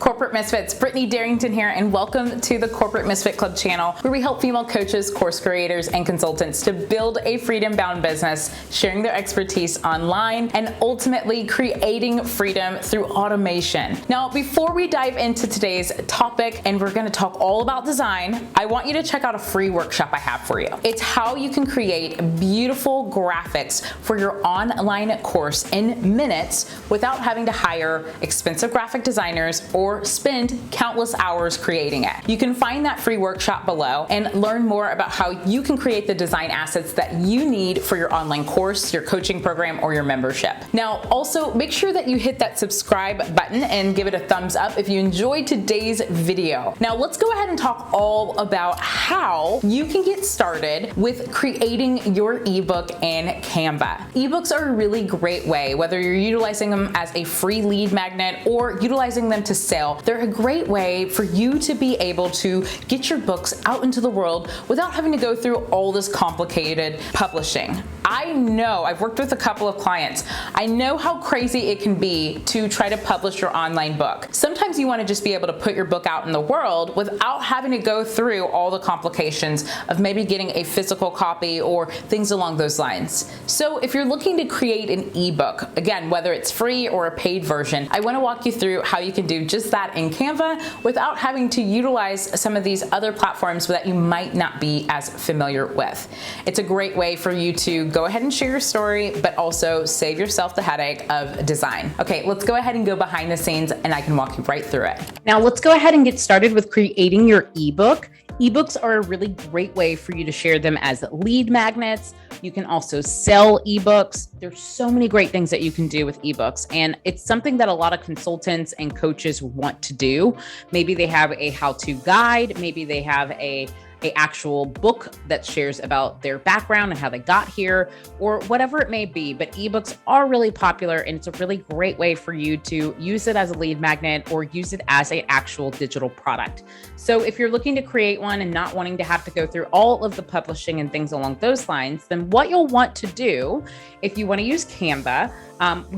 Corporate Misfits, Brittany Darrington here, and welcome to the Corporate Misfit Club channel, where we help female coaches, course creators, and consultants to build a freedom-bound business, sharing their expertise online, and ultimately creating freedom through automation. Now, before we dive into today's topic, and we're gonna talk all about design, I want you to check out a free workshop I have for you. It's how you can create beautiful graphics for your online course in minutes without having to hire expensive graphic designers or spend countless hours creating it. You can find that free workshop below and learn more about how you can create the design assets that you need for your online course, your coaching program, or your membership. Now, also make sure that you hit that subscribe button and give it a thumbs up if you enjoyed today's video. Now, let's go ahead and talk all about how you can get started with creating your ebook in Canva. Ebooks are a really great way, whether you're utilizing them as a free lead magnet or utilizing them to sell. They're a great way for you to be able to get your books out into the world without having to go through all this complicated publishing. I know, I've worked with a couple of clients. I know how crazy it can be to try to publish your online book. Sometimes you want to just be able to put your book out in the world without having to go through all the complications of maybe getting a physical copy or things along those lines. So if you're looking to create an ebook, again, whether it's free or a paid version, I want to walk you through how you can do just that in Canva without having to utilize some of these other platforms that you might not be as familiar with. It's a great way for you to go ahead and share your story, but also save yourself the headache of design. Okay, let's go ahead and go behind the scenes and I can walk you right through it. Now let's go ahead and get started with creating your ebook. Ebooks are a really great way for you to share them as lead magnets. You can also sell ebooks. There's so many great things that you can do with ebooks, and it's something that a lot of consultants and coaches want to do. Maybe they have a how-to guide, maybe they have a actual book that shares about their background and how they got here, or whatever it may be. But ebooks are really popular, and it's a really great way for you to use it as a lead magnet or use it as an actual digital product. So if you're looking to create one and not wanting to have to go through all of the publishing and things along those lines, then what you'll want to do, if you want to use Canva,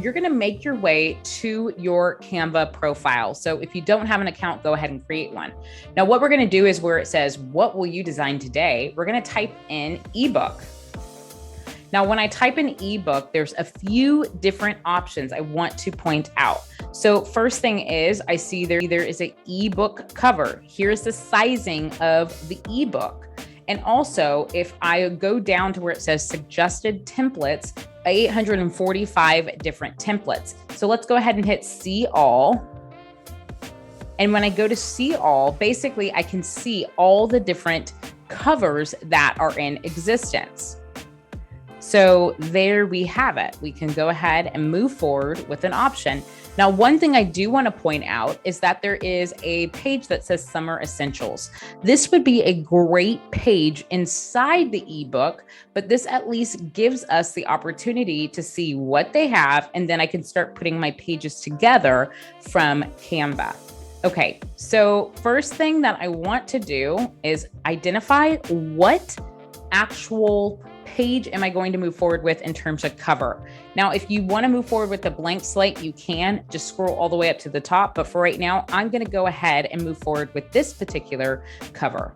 you're going to make your way to your Canva profile. So if you don't have an account, go ahead and create one. Now, what we're going to do is where it says, what will you design today? We're going to type in ebook. Now, when I type in ebook, there's a few different options I want to point out. So first thing is I see there is an ebook cover. Here's the sizing of the ebook. And also, if I go down to where it says suggested templates, 845 different templates. So let's go ahead and hit see all. And when I go to see all, basically I can see all the different covers that are in existence. So there we have it. We can go ahead and move forward with an option. Now, one thing I do want to point out is that there is a page that says Summer Essentials. This would be a great page inside the ebook, but this at least gives us the opportunity to see what they have, and then I can start putting my pages together from Canva. Okay, so first thing that I want to do is identify what actual page am I going to move forward with in terms of cover. Now, if you want to move forward with a blank slate, you can just scroll all the way up to the top. But for right now, I'm going to go ahead and move forward with this particular cover.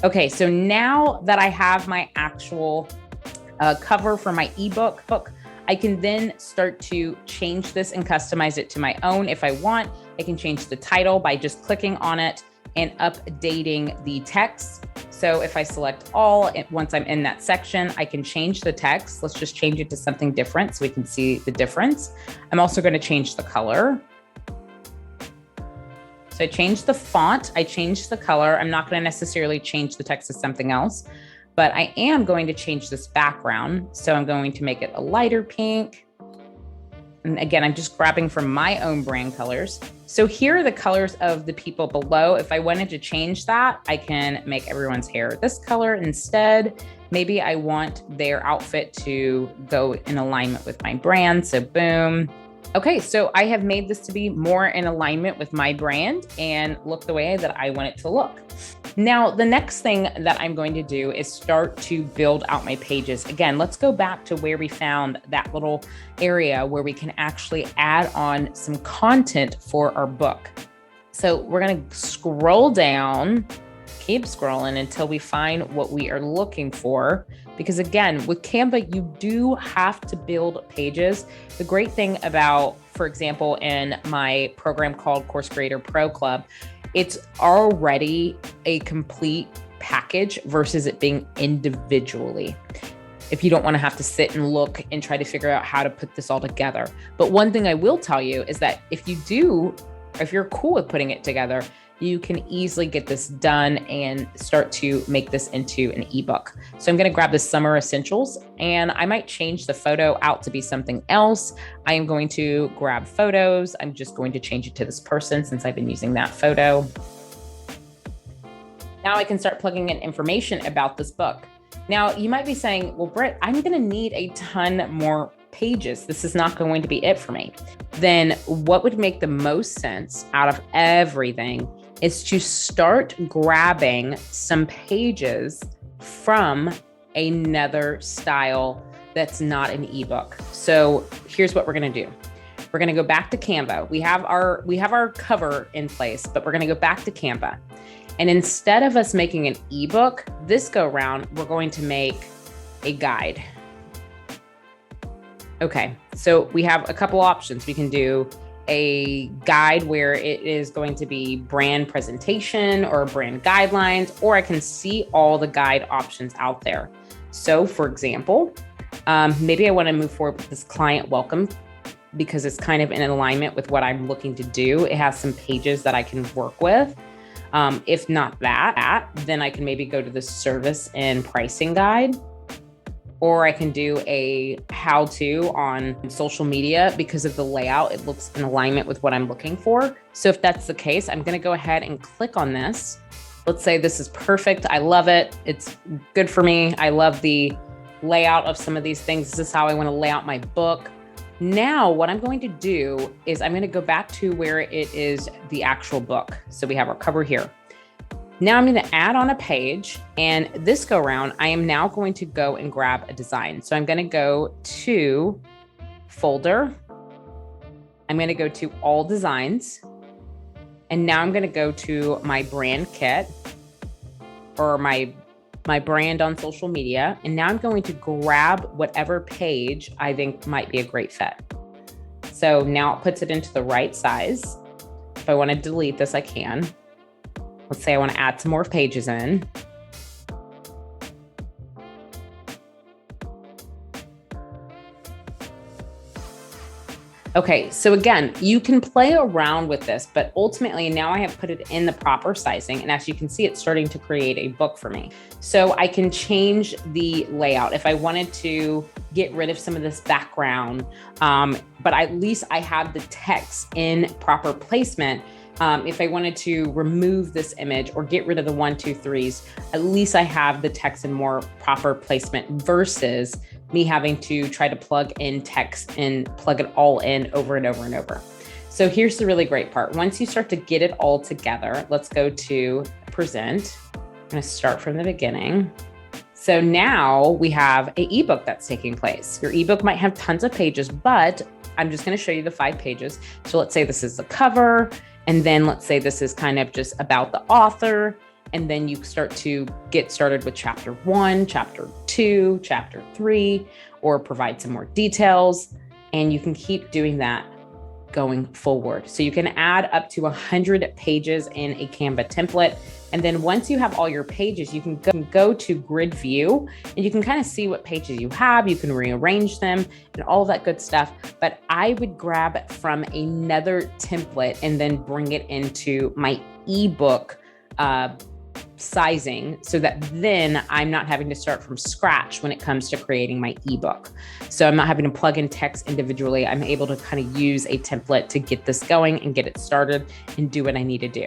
Okay, so now that I have my actual cover for my ebook, I can then start to change this and customize it to my own. If I want, I can change the title by just clicking on it and updating the text. So if I select all, once I'm in that section, I can change the text. Let's just change it to something different so we can see the difference. I'm also going to change the color. So I changed the font, I changed the color. I'm not going to necessarily change the text to something else, but I am going to change this background. So I'm going to make it a lighter pink. And again, I'm just grabbing from my own brand colors. So here are the colors of the people below. If I wanted to change that, I can make everyone's hair this color instead. Maybe I want their outfit to go in alignment with my brand. So boom. Okay, so I have made this to be more in alignment with my brand and look the way that I want it to look. Now, the next thing that I'm going to do is start to build out my pages. Again, let's go back to where we found that little area where we can actually add on some content for our book. So we're going to scroll down, keep scrolling until we find what we are looking for. Because again, with Canva, you do have to build pages. The great thing about, for example, in my program called Course Creator Pro Club, it's already a complete package versus it being individually. If you don't want to have to sit and look and try to figure out how to put this all together. But one thing I will tell you is that if you're cool with putting it together, you can easily get this done and start to make this into an ebook. So I'm going to grab the summer essentials and I might change the photo out to be something else. I am going to grab photos. I'm just going to change it to this person since I've been using that photo. Now I can start plugging in information about this book. Now you might be saying, well, Britt, I'm going to need a ton more pages. This is not going to be it for me. Then what would make the most sense out of everything is to start grabbing some pages from another style that's not an ebook. So here's what we're going to do. We're going to go back to Canva. We have our cover in place, but we're going to go back to Canva. And instead of us making an ebook, this go around, we're going to make a guide. Okay, so we have a couple options. We can do a guide where it is going to be brand presentation or brand guidelines, or I can see all the guide options out there. So for example, maybe I want to move forward with this client welcome because it's kind of in alignment with what I'm looking to do. It has some pages that I can work with. If not that, then I can maybe go to the service and pricing guide. Or I can do a how-to on social media because of the layout. It looks in alignment with what I'm looking for. So if that's the case, I'm gonna go ahead and click on this. Let's say this is perfect. I love it. It's good for me. I love the layout of some of these things. This is how I wanna lay out my book. Now, what I'm going to do is I'm gonna go back to where it is the actual book. So we have our cover here. Now I'm going to add on a page, and this go around, I am now going to go and grab a design. So I'm going to go to folder. I'm going to go to all designs. And now I'm going to go to my brand kit or my brand on social media. And now I'm going to grab whatever page I think might be a great fit. So now it puts it into the right size. If I want to delete this, I can. Let's say I want to add some more pages in. Okay, so again, you can play around with this, but ultimately now I have put it in the proper sizing. And as you can see, it's starting to create a book for me. So I can change the layout if I wanted to get rid of some of this background, but at least I have the text in proper placement. If I wanted to remove this image or get rid of the 1, 2, 3s, at least I have the text in more proper placement versus me having to try to plug in text and plug it all in over and over and over. So here's the really great part. Once you start to get it all together, let's go to present. I'm going to start from the beginning. So now we have an ebook that's taking place. Your ebook might have tons of pages, but I'm just going to show you the 5 pages. So let's say this is the cover. And then let's say this is kind of just about the author. And then you start to get started with chapter 1, chapter 2, chapter 3, or provide some more details. And you can keep doing that going forward. So you can add up to 100 pages in a Canva template. And then once you have all your pages, you can go to grid view and you can kind of see what pages you have. You can rearrange them and all that good stuff. But I would grab from another template and then bring it into my ebook sizing so that then I'm not having to start from scratch when it comes to creating my ebook. So I'm not having to plug in text individually. I'm able to kind of use a template to get this going and get it started and do what I need to do.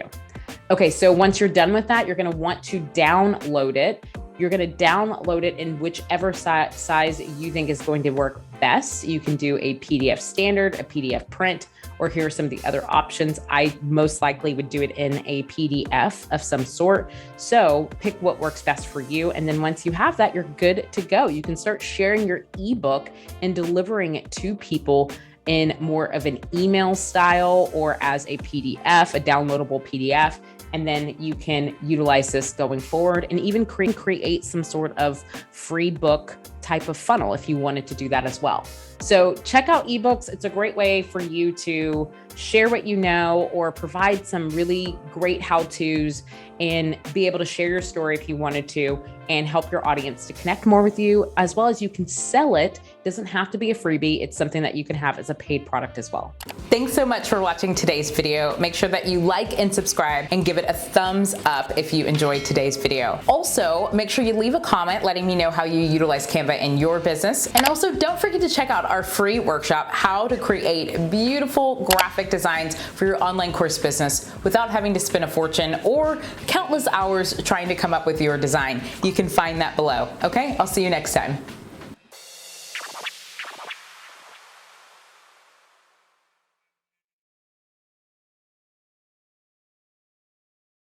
Okay, so once you're done with that, you're going to want to download it. You're going to download it in whichever size you think is going to work best. You can do a PDF standard, a PDF print, or here are some of the other options. I most likely would do it in a PDF of some sort. So pick what works best for you. And then once you have that, you're good to go. You can start sharing your ebook and delivering it to people in more of an email style or as a PDF, a downloadable PDF. And then you can utilize this going forward and even create some sort of free book type of funnel if you wanted to do that as well. So check out ebooks. It's a great way for you to share what you know or provide some really great how-tos and be able to share your story if you wanted to and help your audience to connect more with you, as well as you can sell it. It doesn't have to be a freebie. It's something that you can have as a paid product as well. Thanks so much for watching today's video. Make sure that you like and subscribe and give it a thumbs up if you enjoyed today's video. Also, make sure you leave a comment letting me know how you utilize Canva in your business. And also don't forget to check out our free workshop, how to create beautiful graphic designs for your online course business without having to spend a fortune or countless hours trying to come up with your design. You can find that below. Okay, I'll see you next time.